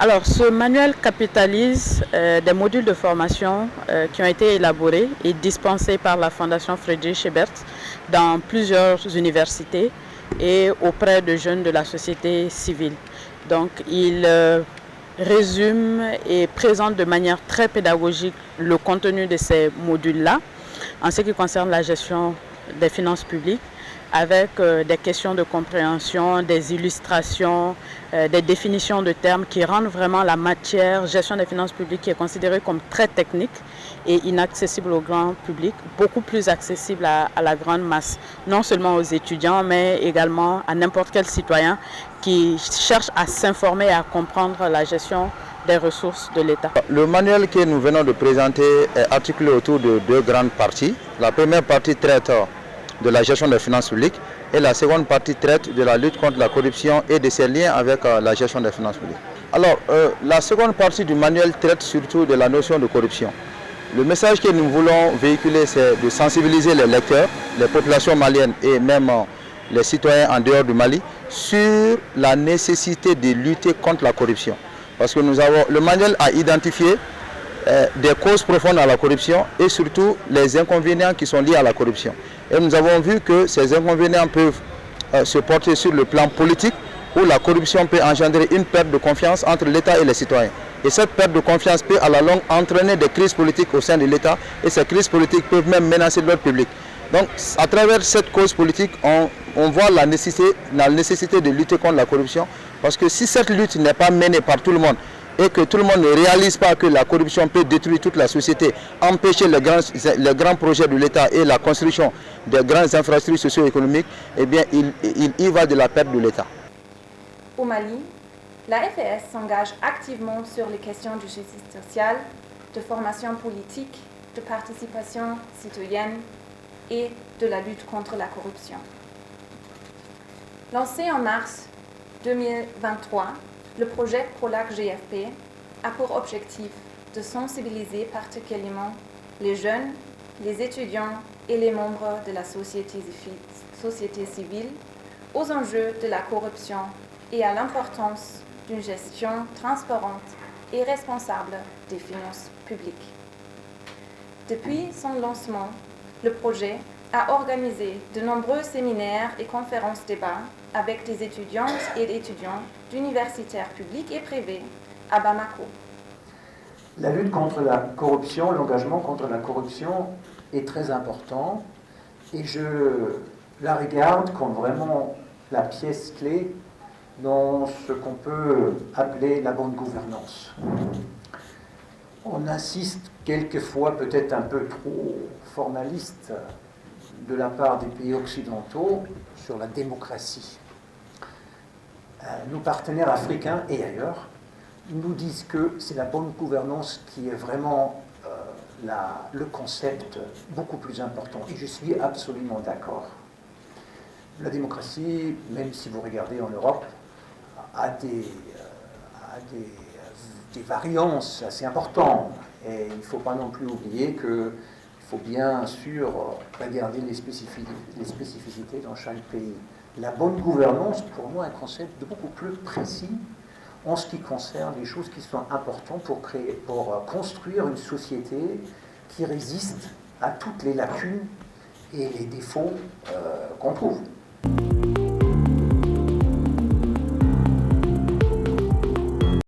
Alors, ce manuel capitalise des modules de formation qui ont été élaborés et dispensés par la Fondation Friedrich Ebert dans plusieurs universités et auprès de jeunes de la société civile. Donc, il résume et présente de manière très pédagogique le contenu de ces modules-là en ce qui concerne la gestion des finances publiques, avec des questions de compréhension, des illustrations, des définitions de termes qui rendent vraiment la matière gestion des finances publiques, qui est considérée comme très technique et inaccessible au grand public, beaucoup plus accessible à la grande masse, non seulement aux étudiants, mais également à n'importe quel citoyen qui cherche à s'informer et à comprendre la gestion des ressources de l'État. Le manuel que nous venons de présenter est articulé autour de deux grandes parties. La première partie traite de la gestion des finances publiques et la seconde partie traite de la lutte contre la corruption et de ses liens avec la gestion des finances publiques. Alors, la seconde partie du manuel traite surtout de la notion de corruption. Le message que nous voulons véhiculer, c'est de sensibiliser les lecteurs, les populations maliennes et même les citoyens en dehors du Mali sur la nécessité de lutter contre la corruption. Parce que le manuel a identifié des causes profondes à la corruption et surtout les inconvénients qui sont liés à la corruption. Et nous avons vu que ces inconvénients peuvent se porter sur le plan politique, où la corruption peut engendrer une perte de confiance entre l'État et les citoyens. Et cette perte de confiance peut à la longue entraîner des crises politiques au sein de l'État, et ces crises politiques peuvent même menacer l'ordre public. Donc à travers cette cause politique, on voit la nécessité de lutter contre la corruption, parce que si cette lutte n'est pas menée par tout le monde, et que tout le monde ne réalise pas que la corruption peut détruire toute la société, empêcher les grands projets de l'État et la construction de grandes infrastructures socio-économiques, eh bien, il y va de la perte de l'État. Au Mali, la FES s'engage activement sur les questions de justice sociale, de formation politique, de participation citoyenne et de la lutte contre la corruption. Lancé en mars 2023, le projet PROLAC-GFP a pour objectif de sensibiliser particulièrement les jeunes, les étudiants et les membres de la société civile aux enjeux de la corruption et à l'importance d'une gestion transparente et responsable des finances publiques. Depuis son lancement, le projet a organisé de nombreux séminaires et conférences-débats avec des étudiantes et étudiants d'universitaires publics et privés à Bamako. La lutte contre la corruption, l'engagement contre la corruption est très important et je la regarde comme vraiment la pièce clé dans ce qu'on peut appeler la bonne gouvernance. On insiste quelquefois, peut-être un peu trop formaliste, de la part des pays occidentaux sur la démocratie. Nos partenaires africains et ailleurs nous disent que c'est la bonne gouvernance qui est vraiment le concept beaucoup plus important. Et je suis absolument d'accord. La démocratie, même si vous regardez en Europe, a des variances assez importantes. Et il ne faut pas non plus oublier qu'il faut bien sûr regarder les spécificités dans chaque pays. La bonne gouvernance, pour moi, est un concept beaucoup plus précis en ce qui concerne les choses qui sont importantes pour construire une société qui résiste à toutes les lacunes et les défauts qu'on trouve.